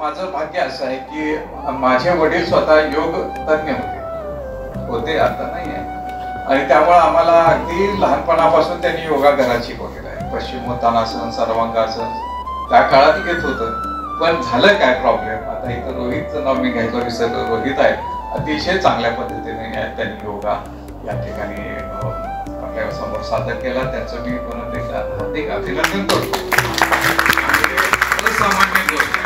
माझं भाग्य असं आहे की माझे वडील स्वतः योग तज्ञ होते आता नाही आहे, आणि त्यामुळे आम्हाला अगदी लहानपणापासून त्यांनी योगा घरात शिकवलेला आहे. पश्चिमोत्तानासन, सर्वांगासन त्या काळात घेत होतं. पण झालं काय प्रॉब्लेम, आता इथं रोहितचं नाव मी घ्यायचं विसरलो, रोहित आहे, अतिशय चांगल्या पद्धतीने त्यांनी योगा या ठिकाणी आपल्या समोर सादर केला. त्याचं मी परत एकदा हार्दिक अभिनंदन करतो. असामान्य गोष्ट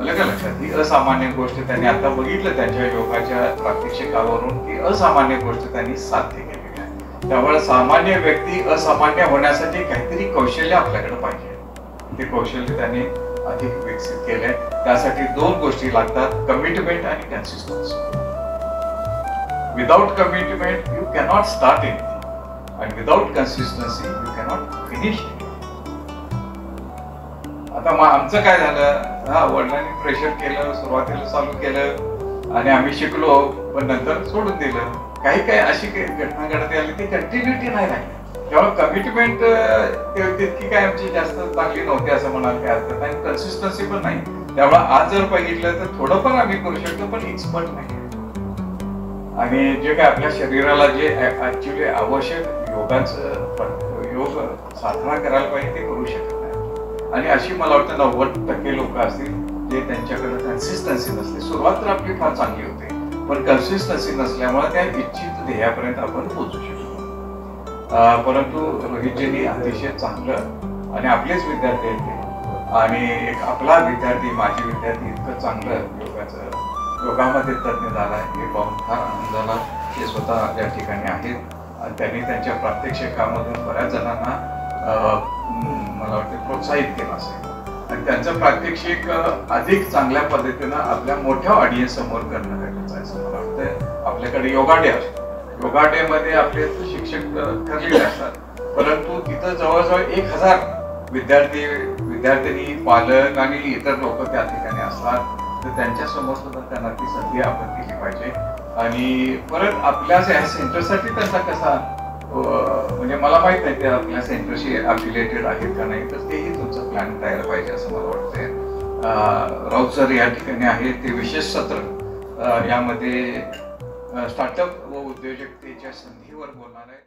का लक्षात, ही असामान्य गोष्ट त्यांनी आता बघितलं त्यांच्या योगाच्या प्रात्यक्षिकावरून की असामान्य गोष्ट त्यांनी साध्य केलेली आहे. त्यामुळे सामान्य व्यक्ती असामान्य होण्यासाठी काहीतरी कौशल्य आपल्याकडे पाहिजे. ते कौशल्य त्यांनी अधिक विकसित केले. त्यासाठी दोन गोष्टी लागतात, कमिटमेंट आणि consistency. Without commitment you cannot start anything, आणि without consistency you cannot finish. आता आमचं काय झालं, वडिलांनी प्रेशर केलं, सुरुवातीला चालू केलं आणि आम्ही शिकलो, पण नंतर सोडून दिलं. काही काही अशी घटना घडते आली, ती कंटिन्युटी नाही राहिली. तेव्हा कमिटमेंट तितकी काय आमची जास्त चांगली नव्हती असं म्हणाल काय अर्थ नाही, कन्सिस्टन्सी पण नाही. त्यामुळे आज जर बघितलं तर थोडंफार आम्ही करू शकतो, पण एक्सपर्ट नाही. आणि जे काय आपल्या शरीराला जे ऍक्च्युली आवश्यक योग साधना करायला पाहिजे ते करू शकत नाही. आणि अशी मला वाटतं 90% लोक असतील जे त्यांच्याकडे कन्सिस्टन्सी नसते. सुरुवात तर आपली फार चांगली होते, पण कन्सिस्टन्सी नसल्यामुळे त्या इच्छित ध्येयापर्यंत आपण पोहोचू शकतो. परंतु रोहितजींनी अतिशय चांगलं, आणि आपलेच विद्यार्थी आहेत ते, आणि एक आपला विद्यार्थी, माझे विद्यार्थी इतकं चांगलं योगामध्ये तज्ञ झाला हे पाहून फार आनंद झाला. ते स्वतः या ठिकाणी आहेत आणि त्यांनी त्यांच्या प्रात्यक्षिकामधून बऱ्याच जणांना मला वाटतं प्रोत्साहित केलं असेल, आणि त्यांचं प्रात्यक्षिक अधिक चांगल्या पद्धतीनं आपल्या मोठ्या ऑडियन्स समोर करणं गरजेचं आहे असं मला वाटतं. आपल्याकडे योगा डे असतो, योगा डे मध्ये आपले शिक्षक ठरलेले असतात, परंतु तिथं जवळजवळ 1000 विद्यार्थिनी, पालक आणि इतर लोक त्या ठिकाणी असतात. तर त्यांच्या समोर सुद्धा त्यांना ती संधी आपण दिली पाहिजे. आणि परत आपल्या सेंटरसाठी त्यांचा कसा म्हणजे मला माहित नाही ते आपल्या सेंटरशी अफिलिएटेड आहेत का नाही, तर तेही तुमचं प्लॅन तयार पाहिजे असं मला वाटतंय. राऊत सर या ठिकाणी आहेत, ते विशेष सत्र यामध्ये स्टार्टअप व उद्योजकतेच्या संधीवर बोलणार आहे.